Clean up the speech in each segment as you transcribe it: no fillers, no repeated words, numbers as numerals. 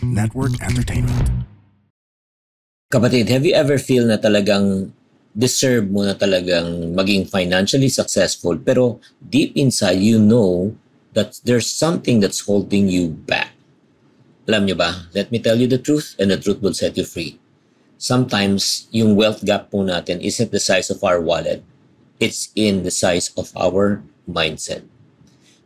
Network Entertainment. Kapatid, have you ever feel na talagang deserve mo na talagang maging financially successful pero deep inside you know that there's something that's holding you back? Alam nyo ba? Let me tell you the truth and the truth will set you free. Sometimes yung wealth gap po natin isn't the size of our wallet. It's in the size of our mindset.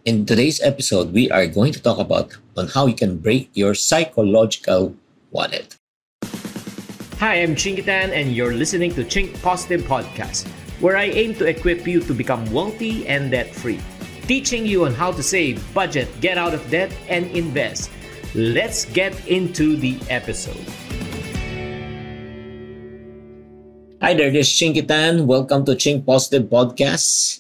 In today's episode, we are going to talk about on how you can break your psychological wallet. Hi, I'm Chingitan and you're listening to Chink Positive Podcast, where I aim to equip you to become wealthy and debt-free, teaching you on how to save, budget, get out of debt, and invest. Let's get into the episode. Hi there, this is Chingitan. Welcome to Chink Positive Podcast.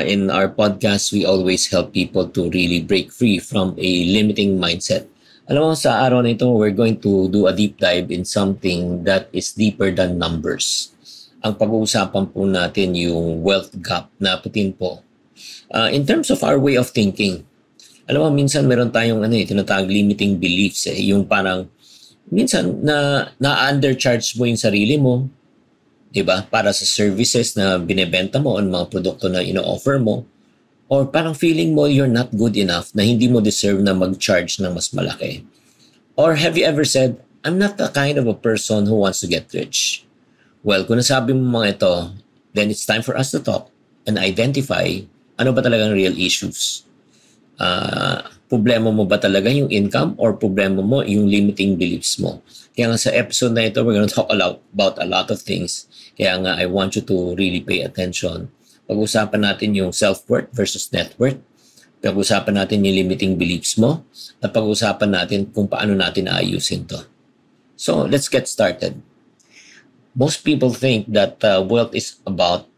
In our podcast, we always help people to really break free from a limiting mindset. Alam mo, sa araw na ito, we're going to do a deep dive in something that is deeper than numbers. Ang pag-uusapan po natin yung wealth gap na putin po. In terms of our way of thinking, alam mo, minsan meron tayong tinatawag limiting beliefs. Yung parang, minsan na-undercharge mo yung sarili mo, diba? Para sa services na binebenta mo o mga produkto na ino-offer mo. Or parang feeling mo you're not good enough na hindi mo deserve na mag-charge ng mas malaki. Or have you ever said, I'm not the kind of a person who wants to get rich? Well, kung nasabi mo mga ito, then it's time for us to talk and identify ano ba talagang real issues. Problema mo ba talaga yung income or problema mo yung limiting beliefs mo? Kaya nga sa episode na ito, we're going to talk about a lot of things. Kaya nga I want you to really pay attention. Pag-usapan natin yung self-worth versus net worth. Pag-usapan natin yung limiting beliefs mo. At pag-usapan natin kung paano natin aayusin to. So, let's get started. Most people think that wealth is about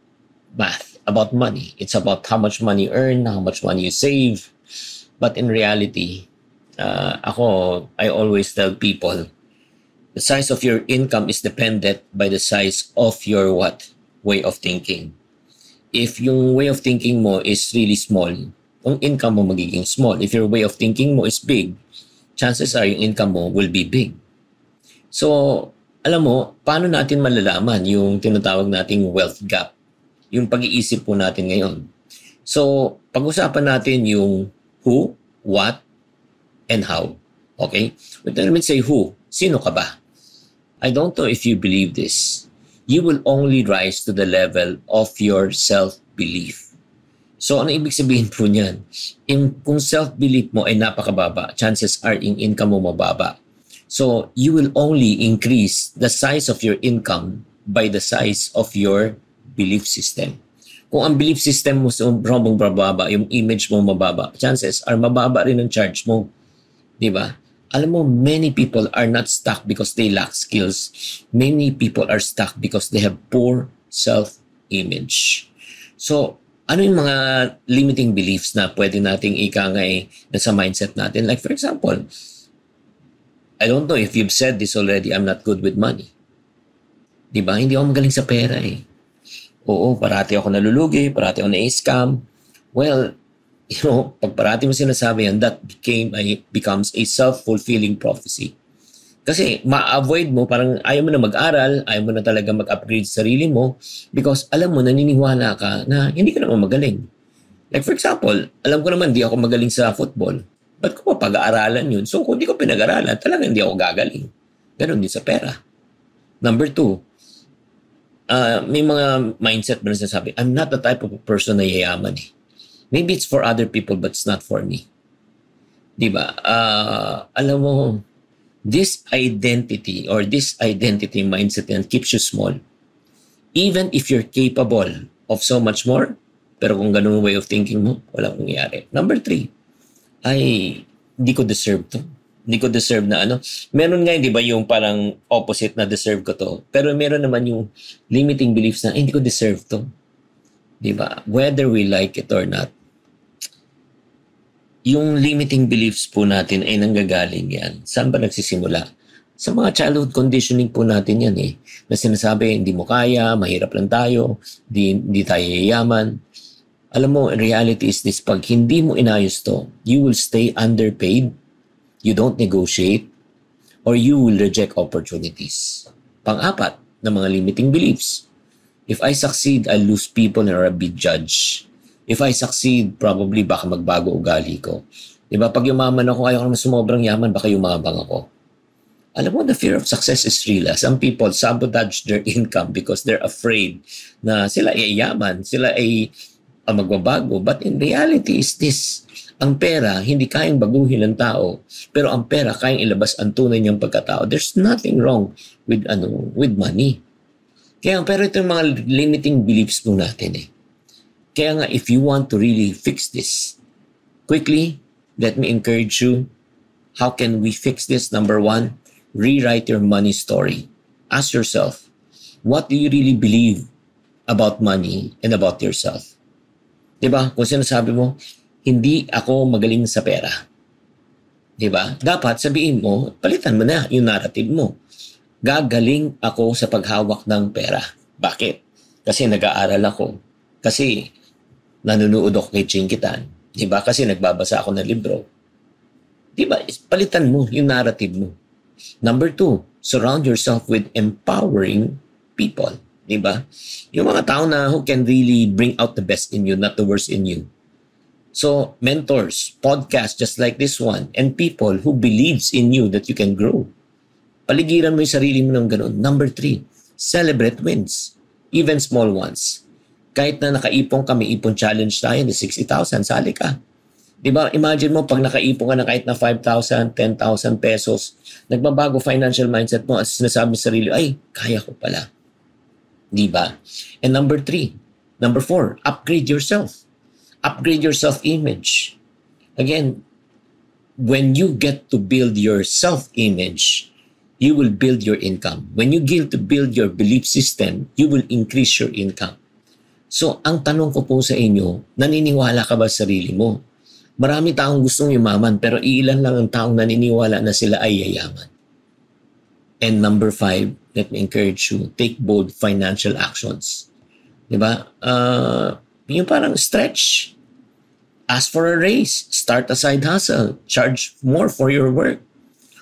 math, about money. It's about how much money you earn, how much money you save. But in reality, I always tell people, the size of your income is dependent by the size of your way of thinking. If yung way of thinking mo is really small, yung income mo magiging small. If your way of thinking mo is big, chances are yung income mo will be big. So, alam mo, paano natin malalaman yung tinatawag nating wealth gap? Yung pag-iisip po natin ngayon. So, pag-usapan natin yung who, what, and how. Okay? But let me say who. Sino ka ba? I don't know if you believe this. You will only rise to the level of your self-belief. So, ano ibig sabihin po niyan? Kung self-belief mo ay napakababa, chances are yung income mo mababa. So, you will only increase the size of your income by the size of your belief system. Kung ang belief system mo sobrang mababa, yung image mo mababa, chances are mababa rin ang charge mo. Diba? Alam mo, many people are not stuck because they lack skills. Many people are stuck because they have poor self-image. So, ano yung mga limiting beliefs na pwede nating ikangay na sa mindset natin? Like for example, I don't know if you've said this already, I'm not good with money. Diba? Hindi ako magaling sa pera eh. Oo, parati ako nalulugi, parati ako na-scam. Well, pag parati mo sinasabi yan, that becomes a self-fulfilling prophecy. Kasi ma-avoid mo, parang ayaw mo na mag-aral, ayaw mo na talaga mag-upgrade sa sarili mo because alam mo, naniniwala ka na hindi ka naman magaling. Like for example, alam ko naman di ako magaling sa football. Ba't ko pa pag-aaralan yun? So kung di ko pinag-aralan, talagang hindi ako gagaling. Ganon din sa pera. Number 2, may mga mindset ba na sinasabi, I'm not the type of person na yayaman eh. Maybe it's for other people but it's not for me. Diba? Alam mo, this identity mindset yan keeps you small. Even if you're capable of so much more, pero kung ganun way of thinking mo, walang mangyayari. Number 3, hindi ko deserve to. Hindi ko deserve na Meron nga, di ba, yung parang opposite na deserve ko to. Pero meron naman yung limiting beliefs na hindi ko deserve to. Di ba? Whether we like it or not, yung limiting beliefs po natin ay nanggagaling yan. Saan ba nagsisimula? Sa mga childhood conditioning po natin yan eh. Na sinasabi, hindi mo kaya, mahirap lang tayo, hindi tayo yayaman. Alam mo, reality is this, pag hindi mo inayos to, you will stay underpaid, you don't negotiate, or you will reject opportunities. Pang-apat na mga limiting beliefs. If I succeed, I'll lose people and I'll be judged. If I succeed, probably baka magbago ugali ko. Diba? Pag yumaman ako, ayaw ko naman sumobrang yaman, baka yumabang ako. Alam mo, the fear of success is real. Some people sabotage their income because they're afraid na sila ay yaman, sila ay magbabago. But in reality is this, ang pera, hindi kayang baguhin ng tao, pero ang pera, kayang ilabas ang tunay niyang pagkatao. There's nothing wrong with money. Kaya pero ito yung mga limiting beliefs mo natin eh. Kaya nga, if you want to really fix this, quickly, let me encourage you, how can we fix this? Number one, rewrite your money story. Ask yourself, what do you really believe about money and about yourself? Diba? Kung sinasabi mo, hindi ako magaling sa pera. Diba? Dapat sabihin mo, palitan mo na yung narrative mo. Gagaling ako sa paghawak ng pera. Bakit? Kasi nag-aaral ako. Kasi nanonood ako kay Chinkitan. Diba? Kasi nagbabasa ako ng libro. Diba? Palitan mo yung narrative mo. Number two, surround yourself with empowering people. Diba? Yung mga tao na who can really bring out the best in you, not the worst in you. So, mentors, podcasts just like this one, and people who believes in you that you can grow. Paligiran mo yung sarili mo ng ganun. Number three, celebrate wins, even small ones. Kahit na nakaipong kami, ipon challenge tayo, na 60,000, sali ka. Diba? Imagine mo, pag nakaipong ka na kahit na 5,000, 10,000 pesos, nagbabago financial mindset mo at sinasabi sa sarili, ay, kaya ko pala. Diba? And number four, upgrade yourself. Upgrade your self-image. Again, when you get to build your self-image, you will build your income. When you get to build your belief system, you will increase your income. So, ang tanong ko po sa inyo, naniniwala ka ba sa sarili mo? Marami taong gustong yumaman, pero iilan lang ang taong naniniwala na sila ay yayaman. And number five, let me encourage you, take bold financial actions. Diba? Yung parang stretch. Ask for a raise. Start a side hustle. Charge more for your work.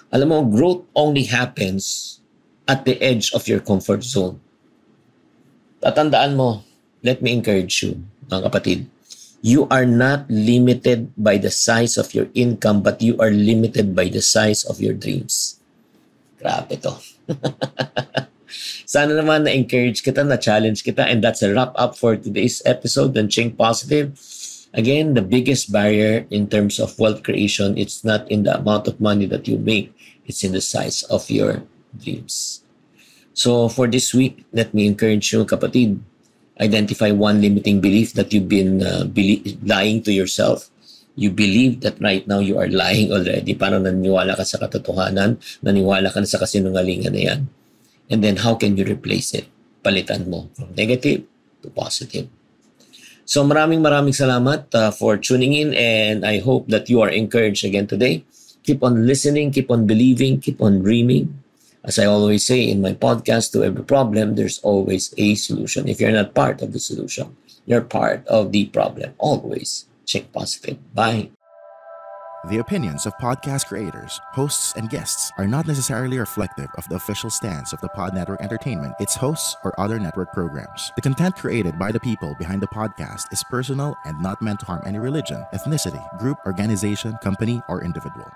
Alam mo, growth only happens at the edge of your comfort zone. Tatandaan mo, let me encourage you, mga kapatid. You are not limited by the size of your income, but you are limited by the size of your dreams. Grabe to. Sana naman na-encourage kita, na-challenge kita, and that's a wrap-up for today's episode ng Think Positive. Again, the biggest barrier in terms of wealth creation, it's not in the amount of money that you make, it's in the size of your dreams. So for this week, let me encourage you, kapatid, identify one limiting belief that you've been lying to yourself. You believe that right now you are lying already. Parang naniwala ka sa katotohanan, naniwala ka na sa kasinungalingan na yan. And then how can you replace it? Palitan mo from negative to positive. So maraming salamat for tuning in, and I hope that you are encouraged again today. Keep on listening, keep on believing, keep on dreaming. As I always say in my podcast, to every problem, there's always a solution. If you're not part of the solution, you're part of the problem. Always Think Positive. Bye. The opinions of podcast creators, hosts, and guests are not necessarily reflective of the official stance of the Pod Network Entertainment, its hosts, or other network programs. The content created by the people behind the podcast is personal and not meant to harm any religion, ethnicity, group, organization, company, or individual.